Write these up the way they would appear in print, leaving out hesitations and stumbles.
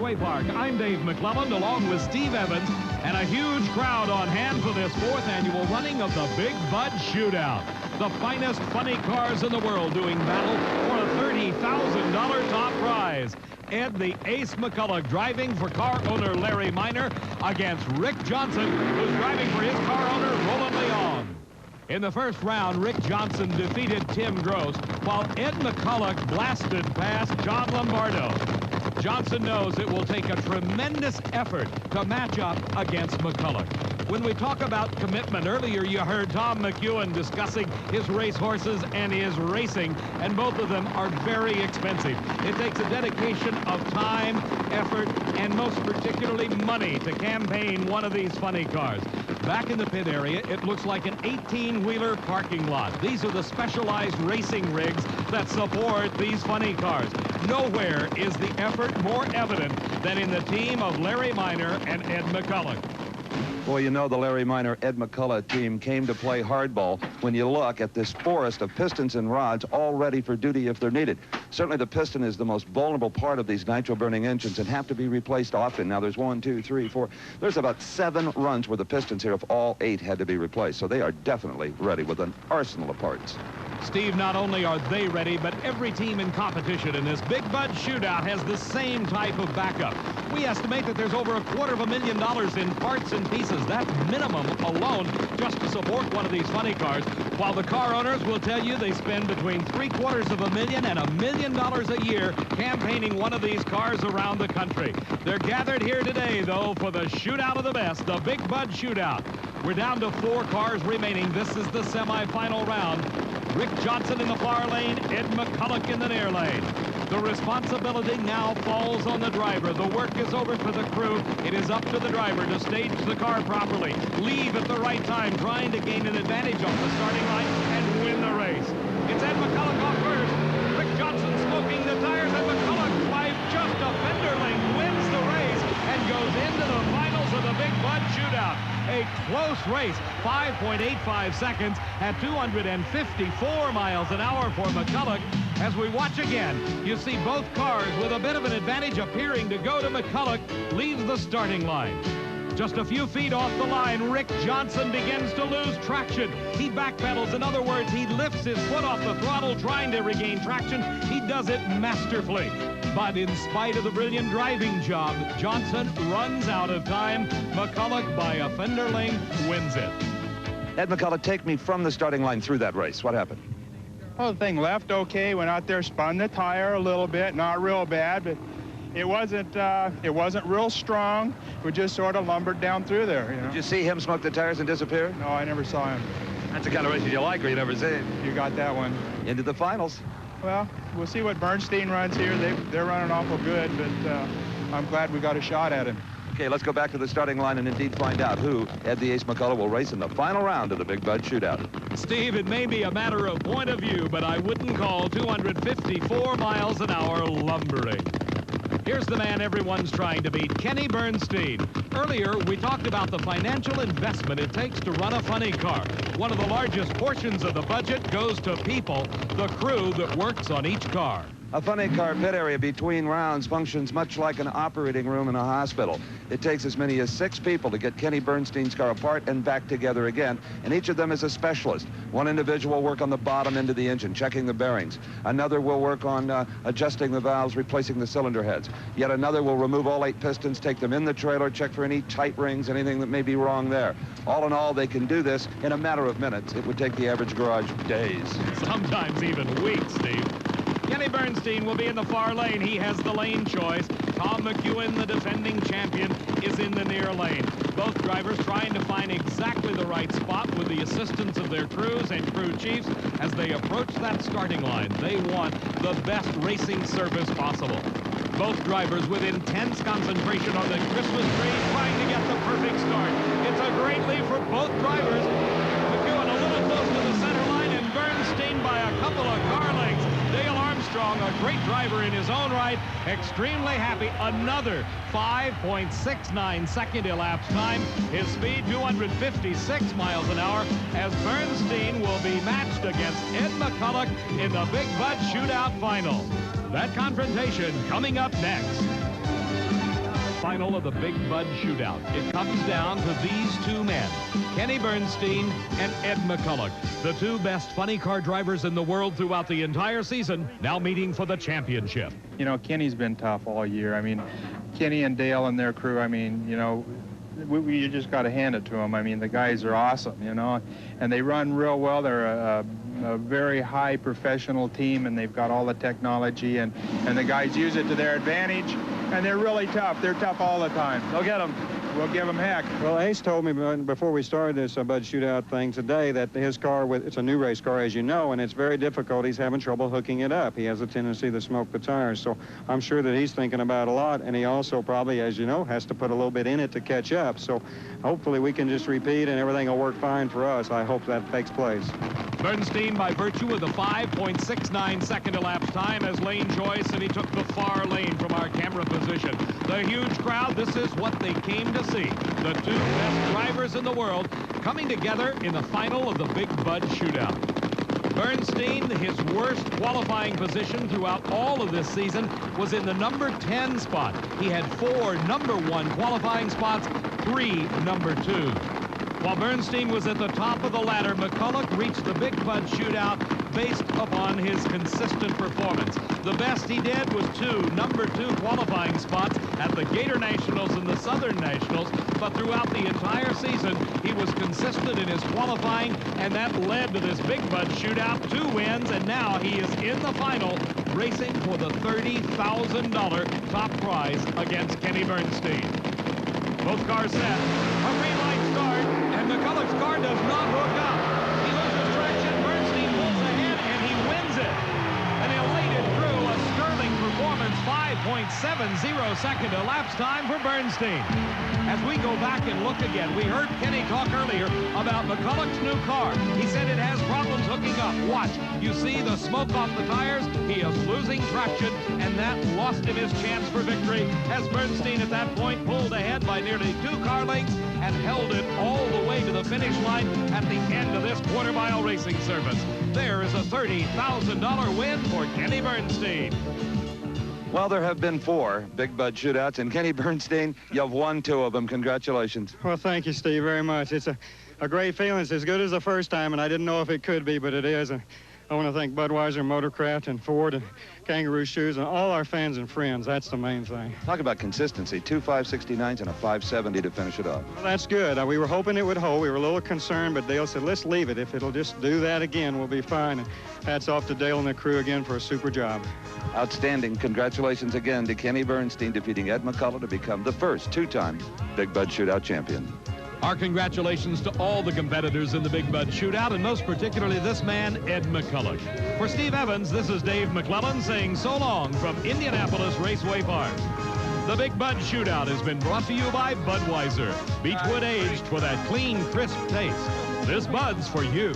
Raceway Park. I'm Dave McClelland along with Steve Evans and a huge crowd on hand for this 4th annual running of the Big Bud Shootout. The finest funny cars in the world doing battle for a $30,000 top prize. Ed the Ace McCulloch driving for car owner Larry Minor against Rick Johnson, who's driving for his car owner Roland Leon. In the first round, Rick Johnson defeated Tim Gross, while Ed McCulloch blasted past John Lombardo. Johnson knows it will take a tremendous effort to match up against McCulloch. When we talk about commitment, earlier you heard Tom McEwen discussing his race horses and his racing, and both of them are very expensive. It takes a dedication of time, effort, and most particularly money to campaign one of these funny cars. Back in the pit area, it looks like an 18-wheeler parking lot. These are the specialized racing rigs that support these funny cars. Nowhere is the effort more evident than in the team of Larry Minor and Ed McCulloch. Boy, you know the Larry Minor, Ed McCulloch team came to play hardball when you look at this forest of pistons and rods all ready for duty if they're needed. Certainly the piston is the most vulnerable part of these nitro-burning engines and have to be replaced often. Now there's 1, 2, 3, 4. There's about 7 runs where the pistons here, if all 8 had to be replaced. So they are definitely ready with an arsenal of parts. Steve, not only are they ready, but every team in competition in this Big Bud Shootout has the same type of backup. We estimate that there's over $250,000 in parts and pieces. That's minimum alone just to support one of these funny cars, while the car owners will tell you they spend between $750,000 and $1 million a year campaigning one of these cars around the country. They're gathered here today, though, for the shootout of the best, the Big Bud Shootout. We're down to 4 cars remaining. This is the semifinal round. Rick Johnson in the far lane, Ed McCulloch in the near lane. The responsibility now falls on the driver. The work is over for the crew. It is up to the driver to stage the car properly, leave at the right time, trying to gain an advantage off the starting line and win the race. It's Ed McCulloch off first. Rick Johnson smoking the tires, and McCulloch, by just a fender length, wins the race and goes into the finals of the Big Bud Shootout. A close race, 5.85 seconds at 254 miles an hour for McCulloch. As we watch again, you see both cars with a bit of an advantage appearing to go to McCulloch, leaves the starting line. Just a few feet off the line, Rick Johnson begins to lose traction. He backpedals. In other words, he lifts his foot off the throttle trying to regain traction. He does it masterfully. But in spite of the brilliant driving job, Johnson runs out of time. McCulloch, by a fender length, wins it. Ed McCulloch, take me from the starting line through that race. What happened? Well, the thing left okay. Went out there, spun the tire a little bit. Not real bad, but it wasn't real strong. We just sort of lumbered down through there. You know? Did you see him smoke the tires and disappear? No, I never saw him. That's the kind of races you like, or you never see him. You got that one. Into the finals. Well, we'll see what Bernstein runs here. They're running awful good, but I'm glad we got a shot at him. Okay, let's go back to the starting line and indeed find out who Ed the Ace McCulloch will race in the final round of the Big Bud Shootout. Steve, it may be a matter of point of view, but I wouldn't call 254 miles an hour lumbering. Here's the man everyone's trying to beat, Kenny Bernstein. Earlier, we talked about the financial investment it takes to run a funny car. One of the largest portions of the budget goes to people, the crew that works on each car. A funny car pit area between rounds functions much like an operating room in a hospital. It takes as many as 6 people to get Kenny Bernstein's car apart and back together again, and each of them is a specialist. One individual will work on the bottom end of the engine, checking the bearings. Another will work on adjusting the valves, replacing the cylinder heads. Yet another will remove all 8 pistons, take them in the trailer, check for any tight rings, anything that may be wrong there. All in all, they can do this in a matter of minutes. It would take the average garage days. Sometimes even weeks, Steve. Kenny Bernstein will be in the far lane. He has the lane choice. Tom McEwen, the defending champion, is in the near lane. Both drivers trying to find exactly the right spot with the assistance of their crews and crew chiefs as they approach that starting line. They want the best racing service possible. Both drivers with intense concentration on the Christmas tree, trying to get the perfect start. It's a great lead for both drivers. McEwen a little close to the center line, and Bernstein by a couple of car lengths. Dale Armstrong, a great driver in his own right, extremely happy. Another 5.69 second elapsed time. His speed 256 miles an hour as Bernstein will be matched against Ed McCulloch in the Big Bud Shootout final. That confrontation coming up next. final of the Big Bud Shootout. It comes down to these two men, Kenny Bernstein and Ed McCulloch, the two best funny car drivers in the world throughout the entire season, now meeting for the championship. You know, Kenny's been tough all year. I mean, Kenny and Dale and their crew, I mean, you know, you just got to hand it to them. I mean, the guys are awesome, you know, and they run real well. They're a very high professional team, and they've got all the technology, and the guys use it to their advantage, and they're really tough. They're tough all the time. Go get them. We'll give them heck. Well, Ace told me before we started this Bud Shootout thing today that his car, it's a new race car, as you know, and it's very difficult. He's having trouble hooking it up. He has a tendency to smoke the tires, so I'm sure that he's thinking about a lot, and he also probably, as you know, has to put a little bit in it to catch up. So hopefully we can just repeat and everything will work fine for us. I hope that takes place. Bernstein, by virtue of the 5.69 second elapsed time, has lane choice, and he took the far lane from our camera position. The huge crowd, this is what they came to see. The two best drivers in the world coming together in the final of the Big Bud Shootout. Bernstein, his worst qualifying position throughout all of this season was in the number 10 spot. He had 4 number 1 qualifying spots, 3 number 2. While Bernstein was at the top of the ladder, McCulloch reached the Big Bud Shootout based upon his consistent performance. The best he did was 2 number 2 qualifying spots at the Gator Nationals and the Southern Nationals, but throughout the entire season, he was consistent in his qualifying, and that led to this Big Bud Shootout, 2 wins, and now he is in the final, racing for the $30,000 top prize against Kenny Bernstein. Both cars set. A green light start, and McCulloch's car does not hook up. He loses traction. Bernstein pulls ahead, and he wins it. An elated crew, a sterling performance, 5.70 second elapsed time for Bernstein. As we go back and look again, we heard Kenny talk earlier about McCulloch's new car. He said it has problems hooking up. Watch. You see the smoke off the tires? He is losing traction, and that lost him his chance for victory as Bernstein at that point pulled ahead by nearly 2 car lengths and held it all the way to the finish line at the end of this quarter-mile racing service. There is a $30,000 win for Kenny Bernstein. Well, there have been 4 Big Bud Shootouts, and Kenny Bernstein, you've won 2 of them. Congratulations. Well, thank you, Steve, very much. It's a great feeling. It's as good as the first time, and I didn't know if it could be, but it is. I want to thank Budweiser, Motorcraft, and Ford, and Kangaroo Shoes, and all our fans and friends. That's the main thing. Talk about consistency. 2 569s and a 570 to finish it off. Well, that's good. We were hoping it would hold. We were a little concerned, but Dale said, let's leave it. If it'll just do that again, we'll be fine. And hats off to Dale and the crew again for a super job. Outstanding. Congratulations again to Kenny Bernstein, defeating Ed McCulloch to become the first 2-time Big Bud Shootout champion. Our congratulations to all the competitors in the Big Bud Shootout, and most particularly this man, Ed McCulloch. For Steve Evans, this is Dave McClellan saying so long from Indianapolis Raceway Park. The Big Bud Shootout has been brought to you by Budweiser. Beechwood aged for that clean, crisp taste. This Bud's for you.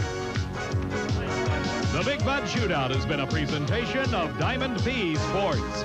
The Big Bud Shootout has been a presentation of Diamond P Sports.